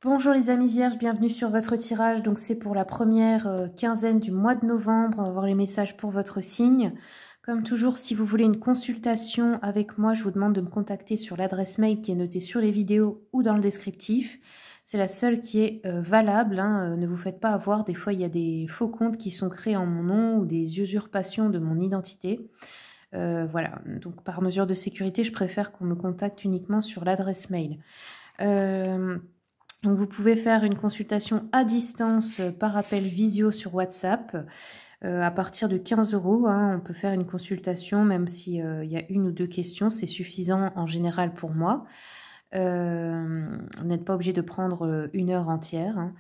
Bonjour les amis vierges, bienvenue sur votre tirage. Donc c'est pour la première quinzaine du mois de novembre. On va voir les messages pour votre signe. Comme toujours, si vous voulez une consultation avec moi, je vous demande de me contacter sur l'adresse mail qui est notée sur les vidéos ou dans le descriptif. C'est la seule qui est valable, hein. Ne vous faites pas avoir. Des fois, il y a des faux comptes qui sont créés en mon nom ou des usurpations de mon identité. Voilà, donc par mesure de sécurité, je préfère qu'on me contacte uniquement sur l'adresse mail. Donc vous pouvez faire une consultation à distance par appel visio sur WhatsApp à partir de 15 €. Hein, on peut faire une consultation même s'il y a une ou deux questions, c'est suffisant en général pour moi. Vous n'êtes pas obligé de prendre une heure entière. Hein.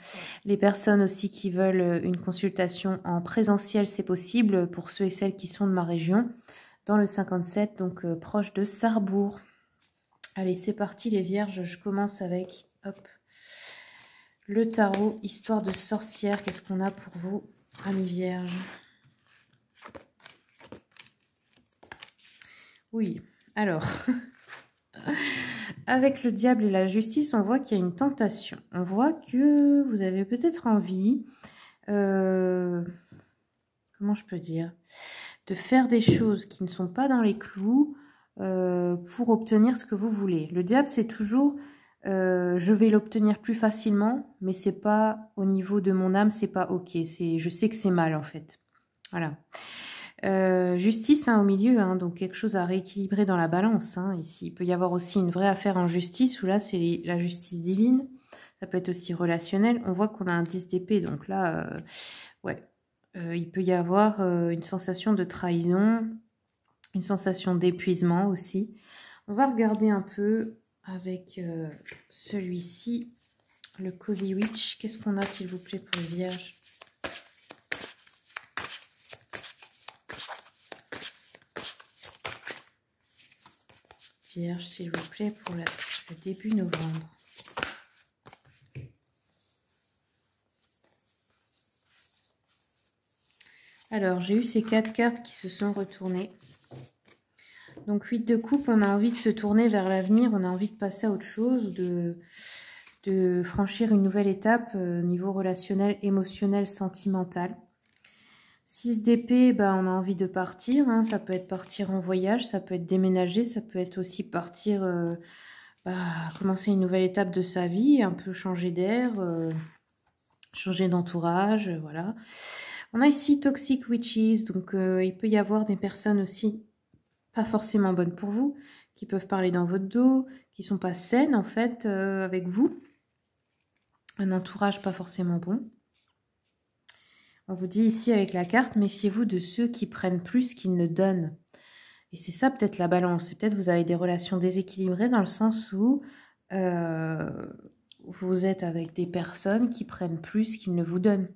Les personnes aussi qui veulent une consultation en présentiel, c'est possible pour ceux et celles qui sont de ma région, dans le 57, donc proche de Sarrebourg. Allez, c'est parti les vierges, je commence avec... Hop. Le tarot, histoire de sorcière, qu'est-ce qu'on a pour vous, amis vierges? Oui, alors, avec le diable et la justice, on voit qu'il y a une tentation. On voit que vous avez peut-être envie, comment je peux dire, de faire des choses qui ne sont pas dans les clous pour obtenir ce que vous voulez. Le diable, c'est toujours... je vais l'obtenir plus facilement, mais c'est pas au niveau de mon âme, c'est pas ok. Je sais que c'est mal en fait. Voilà. Justice hein, au milieu, hein, donc quelque chose à rééquilibrer dans la balance. Hein, ici, il peut y avoir aussi une vraie affaire en justice où là c'est la justice divine. Ça peut être aussi relationnel. On voit qu'on a un 10 d'épée, donc là, ouais, il peut y avoir une sensation de trahison, une sensation d'épuisement aussi. On va regarder un peu avec celui-ci, le Cozy Witch. Qu'est-ce qu'on a, s'il vous plaît, pour les vierges? Vierge, s'il vous plaît, pour le début novembre. Alors, j'ai eu ces 4 cartes qui se sont retournées. Donc, 8 de coupe, on a envie de se tourner vers l'avenir, on a envie de passer à autre chose, de franchir une nouvelle étape niveau relationnel, émotionnel, sentimental. 6 d'épée, ben, on a envie de partir, hein. Ça peut être partir en voyage, ça peut être déménager, ça peut être aussi partir, commencer une nouvelle étape de sa vie, un peu changer d'air, changer d'entourage, voilà. On a ici Toxic Witches, donc il peut y avoir des personnes aussi pas forcément bonnes pour vous, qui peuvent parler dans votre dos, qui sont pas saines en fait avec vous. Un entourage pas forcément bon. On vous dit ici avec la carte, méfiez-vous de ceux qui prennent plus qu'ils ne donnent. Et c'est ça peut-être la balance. Peut-être vous avez des relations déséquilibrées dans le sens où vous êtes avec des personnes qui prennent plus qu'ils ne vous donnent.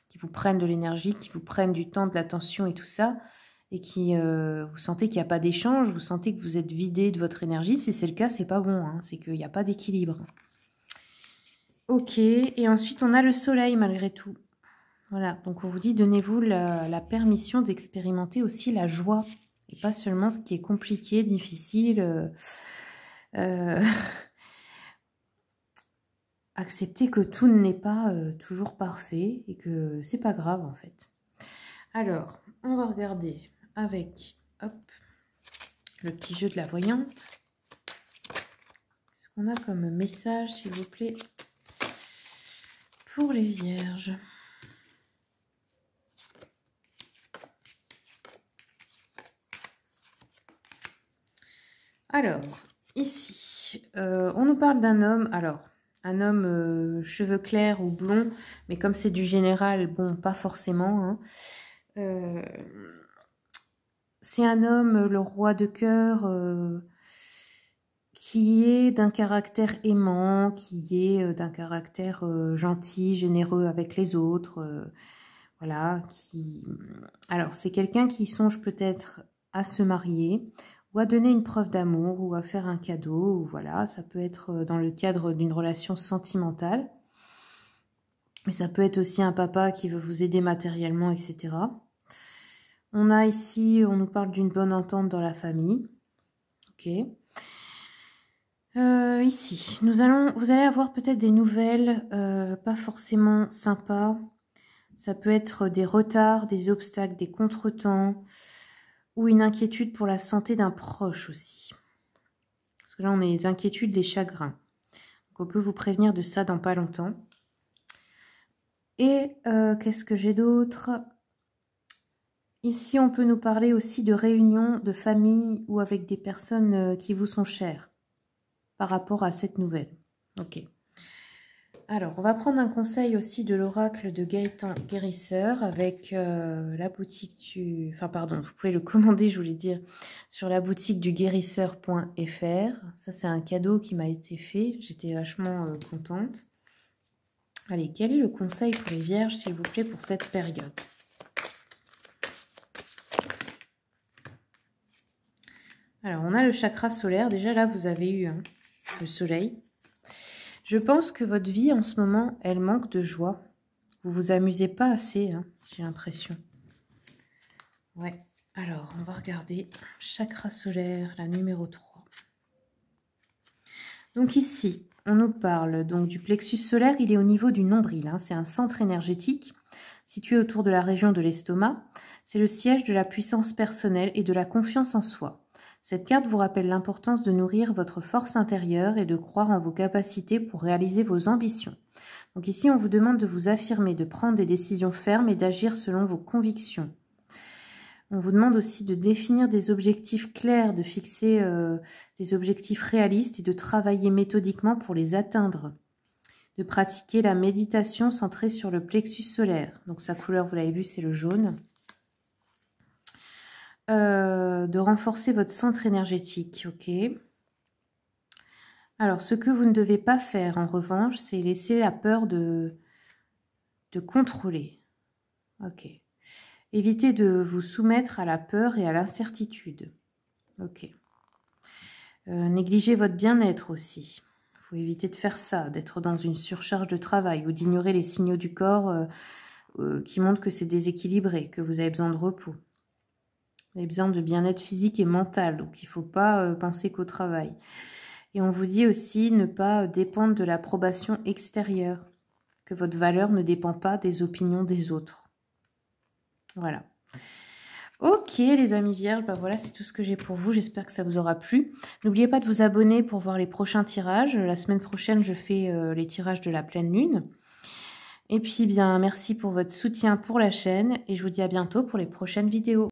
Qui vous prennent de l'énergie, qui vous prennent du temps, de l'attention et tout ça. Et qui vous sentez qu'il n'y a pas d'échange, vous sentez que vous êtes vidé de votre énergie. Si c'est le cas, c'est pas bon. Hein, c'est qu'il n'y a pas d'équilibre. Ok, et ensuite on a le soleil malgré tout. Voilà, donc on vous dit, donnez-vous la permission d'expérimenter aussi la joie. Et pas seulement ce qui est compliqué, difficile. Accepter que tout n'est pas toujours parfait et que c'est pas grave en fait. Alors, on va regarder avec, hop, le petit jeu de la voyante. Qu'est-ce qu'on a comme message, s'il vous plaît, pour les vierges? Alors, ici, on nous parle d'un homme. Alors, un homme cheveux clairs ou blonds, mais comme c'est du général, bon, pas forcément. Hein. C'est un homme, le roi de cœur, qui est d'un caractère aimant, qui est d'un caractère gentil, généreux avec les autres. Voilà. Alors, c'est quelqu'un qui songe peut-être à se marier, ou à donner une preuve d'amour, ou à faire un cadeau, ou voilà, ça peut être dans le cadre d'une relation sentimentale. Mais ça peut être aussi un papa qui veut vous aider matériellement, etc. On a ici, on nous parle d'une bonne entente dans la famille. Ok. Ici, vous allez avoir peut-être des nouvelles pas forcément sympas. Ça peut être des retards, des obstacles, des contretemps ou une inquiétude pour la santé d'un proche aussi. Parce que là, on a les inquiétudes, les chagrins. Donc, on peut vous prévenir de ça dans pas longtemps. Et qu'est-ce que j'ai d'autre? Ici, on peut nous parler aussi de réunions de famille ou avec des personnes qui vous sont chères par rapport à cette nouvelle. Ok. Alors, on va prendre un conseil aussi de l'oracle de Gaëtan Guérisseur avec la boutique du... Enfin, pardon, vous pouvez le commander, je voulais dire, sur la boutique du guérisseur.fr. Ça, c'est un cadeau qui m'a été fait. J'étais vachement contente. Allez, quel est le conseil pour les vierges, s'il vous plaît, pour cette période? Alors, on a le chakra solaire. Déjà, là, vous avez eu le soleil. Je pense que votre vie, en ce moment, elle manque de joie. Vous vous amusez pas assez, hein, j'ai l'impression. Ouais. Alors, on va regarder chakra solaire, la numéro 3. Donc ici, on nous parle donc du plexus solaire. Il est au niveau du nombril. Hein, c'est un centre énergétique situé autour de la région de l'estomac. C'est le siège de la puissance personnelle et de la confiance en soi. Cette carte vous rappelle l'importance de nourrir votre force intérieure et de croire en vos capacités pour réaliser vos ambitions. Donc ici, on vous demande de vous affirmer, de prendre des décisions fermes et d'agir selon vos convictions. On vous demande aussi de définir des objectifs clairs, de fixer des objectifs réalistes et de travailler méthodiquement pour les atteindre. De pratiquer la méditation centrée sur le plexus solaire. Donc sa couleur, vous l'avez vu, c'est le jaune. De renforcer votre centre énergétique, ok. Alors, ce que vous ne devez pas faire, en revanche, c'est laisser la peur de contrôler, ok. Évitez de vous soumettre à la peur et à l'incertitude, ok. Négligez votre bien-être aussi. Il faut éviter de faire ça, d'être dans une surcharge de travail ou d'ignorer les signaux du corps qui montrent que c'est déséquilibré, que vous avez besoin de repos. Vous avez besoin de bien-être physique et mental, donc il ne faut pas penser qu'au travail. Et on vous dit aussi ne pas dépendre de l'approbation extérieure, que votre valeur ne dépend pas des opinions des autres. Voilà. Ok les amis vierges, bah voilà, c'est tout ce que j'ai pour vous. J'espère que ça vous aura plu. N'oubliez pas de vous abonner pour voir les prochains tirages. La semaine prochaine, je fais les tirages de la pleine lune. Et puis, bien, merci pour votre soutien pour la chaîne et je vous dis à bientôt pour les prochaines vidéos.